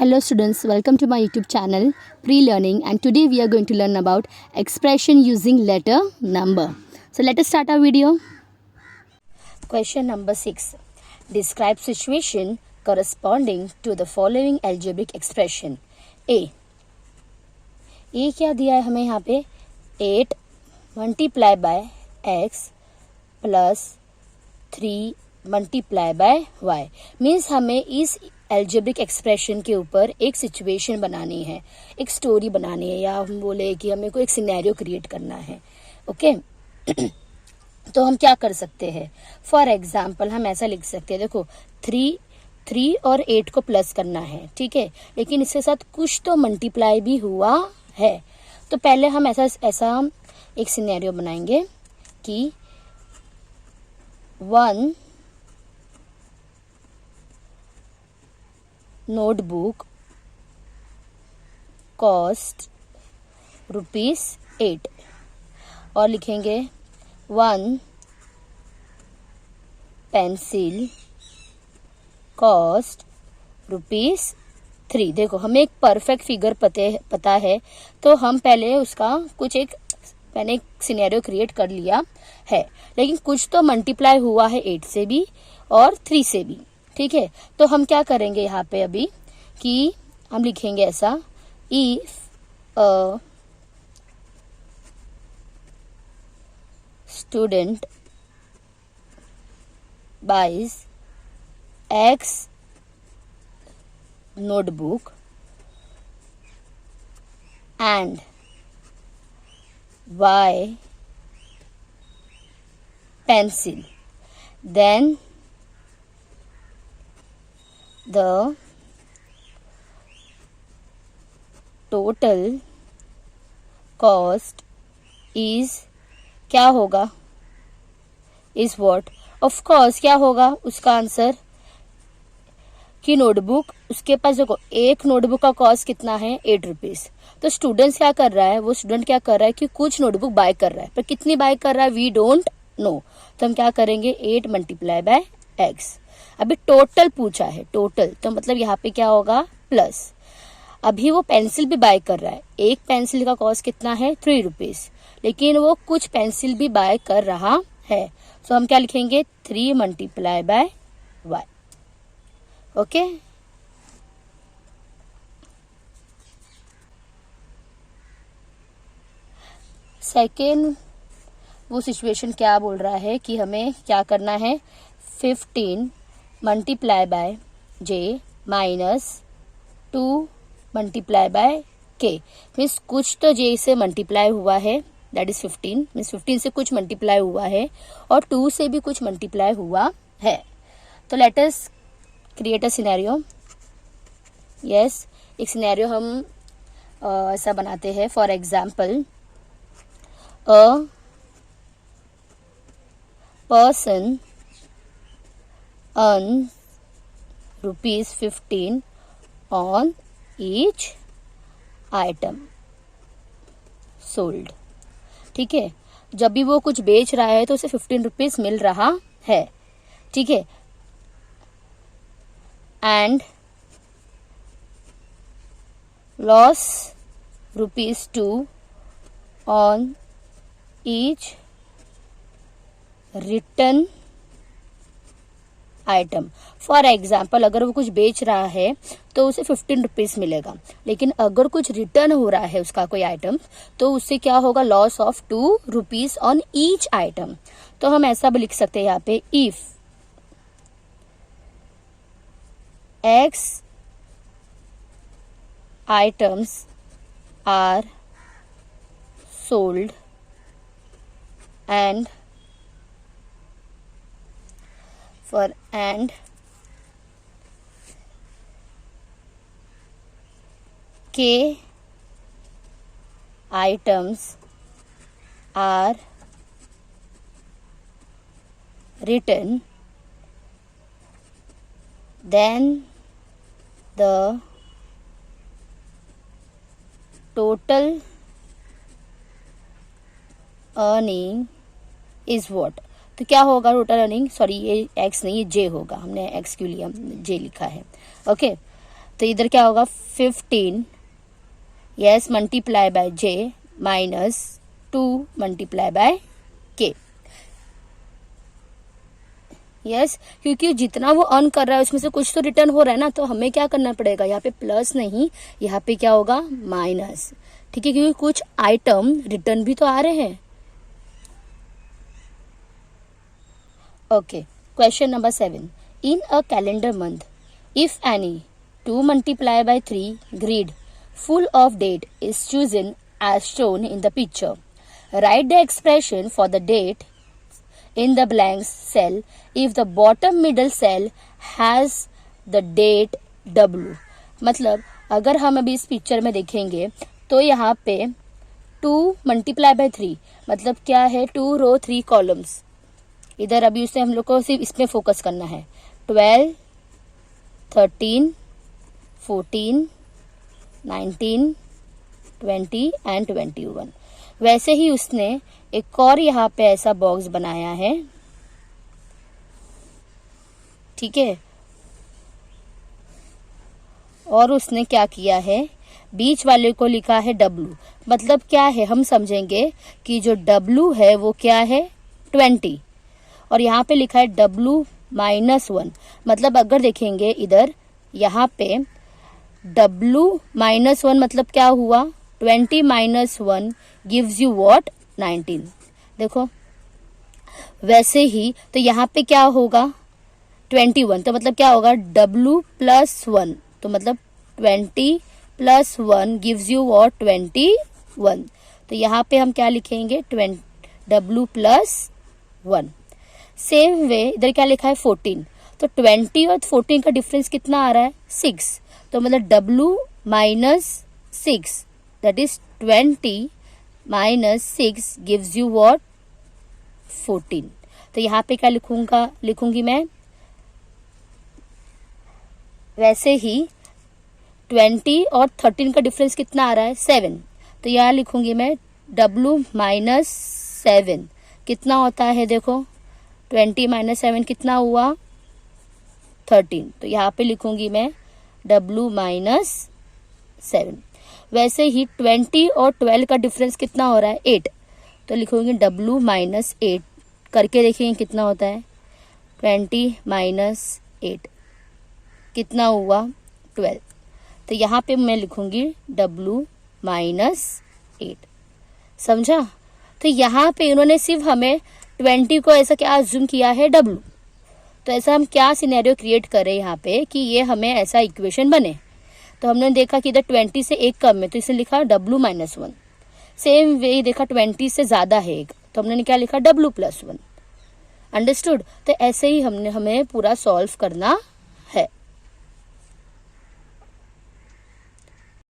Hello students, welcome to my YouTube channel Pre-Learning, and today we are going to learn about expression using letter number. So let us start our video. Question number 6. Describe situation corresponding to the following algebraic expression. A क्या दिया है हमें यहाँ पे 8 multiply by x plus 3 multiply by y means हमें इस algebraic expression के ऊपर एक सिचुएशन बनानी है, एक स्टोरी बनानी है, या हम बोले कि हमें कोई एक सिनेरियो क्रिएट करना है. ओके तो हम क्या कर सकते हैं. फॉर एग्जाम्पल हम ऐसा लिख सकते हैं, देखो 3 और 8 को प्लस करना है, ठीक है, लेकिन इसके साथ कुछ तो मल्टीप्लाई भी हुआ है. तो पहले हम ऐसा एक सिनेरियो बनाएंगे कि 1 नोटबुक कॉस्ट ₹8 और लिखेंगे 1 पेंसिल कॉस्ट ₹3. देखो हमें एक परफेक्ट फिगर पता है, तो हम पहले उसका मैंने एक सिनेरियो क्रिएट कर लिया है, लेकिन कुछ तो मल्टीप्लाई हुआ है 8 से भी और 3 से भी, ठीक है. तो हम क्या करेंगे यहाँ पे अभी कि हम लिखेंगे ऐसा, if a student buys X notebook and Y pencil, then the total cost is क्या होगा, is what, of course क्या होगा उसका आंसर कि नोटबुक, उसके पास देखो एक नोटबुक का कॉस्ट कितना है ₹8. तो स्टूडेंट क्या कर रहा है कि कुछ नोटबुक बाय कर रहा है, पर कितनी बाय कर रहा है वी डोंट नो. तो हम क्या करेंगे 8 मल्टीप्लाई बाय x. अभी टोटल पूछा है, टोटल तो मतलब यहाँ पे क्या होगा प्लस. अभी वो पेंसिल भी बाय कर रहा है, एक पेंसिल का कॉस्ट कितना है ₹3, लेकिन वो कुछ पेंसिल भी बाय कर रहा है. तो हम क्या लिखेंगे 3 multiply by y. Okay second वो सिचुएशन क्या बोल रहा है कि हमें क्या करना है 15 multiply by j minus 2 multiply by k. Means कुछ तो j से मल्टीप्लाई हुआ है, दैट इज 15. मीन्स 15 से कुछ मल्टीप्लाई हुआ है और 2 से भी कुछ मल्टीप्लाई हुआ है. तो let us create a scenario. Yes, एक सिनेरियो हम ऐसा बनाते हैं. For example a person earn ₹15 on each item sold. ठीक है, जब भी वो कुछ बेच रहा है तो उसे ₹15 मिल रहा है, ठीक है. And loss ₹2 on each return item. For example अगर वो कुछ बेच रहा है तो उसे ₹15 मिलेगा, लेकिन अगर कुछ रिटर्न हो रहा है उसका कोई आइटम तो उससे क्या होगा loss of ₹2 on each item. तो हम ऐसा भी लिख सकते हैं यहाँ पे, if X items are sold and K items are written, then the total earning is what. तो क्या होगा टोटल अर्निंग, सॉरी ये x नहीं ये j होगा, हमने x क्यों लिया, j लिखा है. ओके तो इधर क्या होगा 15 yes multiply by J minus 2 multiply by के। यस क्योंकि जितना वो अर्न कर रहा है उसमें से कुछ तो रिटर्न हो रहा है ना, तो हमें क्या करना पड़ेगा, यहाँ पे प्लस नहीं, यहाँ पे क्या होगा माइनस। ठीक है, क्योंकि कुछ आइटम रिटर्न भी तो आ रहे हैं। Okay, question number 7, in a calendar month if any 2 multiply by 3 grid full of date is chosen as shown in the picture. Write the expression for the date in the blank cell if the bottom middle cell has the date W. मतलब अगर हम अभी इस picture में देखेंगे तो यहाँ पे 2 मल्टीप्लाई बाय 3 मतलब क्या है 2 रो 3 कॉलम्स। इधर अभी उससे हम लोग को सिर्फ इसमें फोकस करना है। 12, 13, 14, 19, 20 एंड 21। वैसे ही उसने एक और यहाँ पे ऐसा बॉक्स बनाया है। ठीक है, और उसने क्या किया है, बीच वाले को लिखा है W। मतलब क्या है, हम समझेंगे कि जो W है वो क्या है 20, और यहाँ पे लिखा है W -1। मतलब अगर देखेंगे इधर यहाँ पे W -1 मतलब क्या हुआ, 20 - 1 गिव्स यू व्हाट 19। देखो वैसे ही तो यहाँ पे क्या होगा 21, तो मतलब क्या होगा W +1, तो मतलब 20 + 1 गिव्स यू व्हाट 21। तो यहाँ पे हम क्या लिखेंगे W +1। सेम वे इधर क्या लिखा है 14, तो 20 और 14 का डिफरेंस कितना आ रहा है 6, तो मतलब W -6 that is 20 - 6 gives you what 14। तो यहाँ पे क्या लिखूंगी मैं, वैसे ही 20 और 13 का डिफरेंस कितना आ रहा है 7, तो यहाँ लिखूंगी मैं W -7 कितना होता है, देखो 20 - 7 कितना हुआ 13, तो यहाँ पे लिखूंगी मैं W -7। वैसे ही 20 और 12 का डिफरेंस कितना हो रहा है 8, तो लिखूंगी W -8 करके देखेंगे कितना होता है 20 - 8 कितना हुआ 12, तो यहाँ पे मैं लिखूंगी W -8। समझा। तो यहाँ पे इन्होंने सिर्फ हमें 20 को ऐसा क्या अज्यूम किया है W, तो ऐसा हम क्या सिनेरियो क्रिएट करें यहाँ पे कि ये हमें ऐसा इक्वेशन बने। तो हमने देखा कि इधर 20 से एक कम है तो इसे लिखा W -1। सेम वे देखा 20 से ज्यादा है एक, तो हमने क्या लिखा W +1। अंडरस्टूड। तो ऐसे ही हमें पूरा सॉल्व करना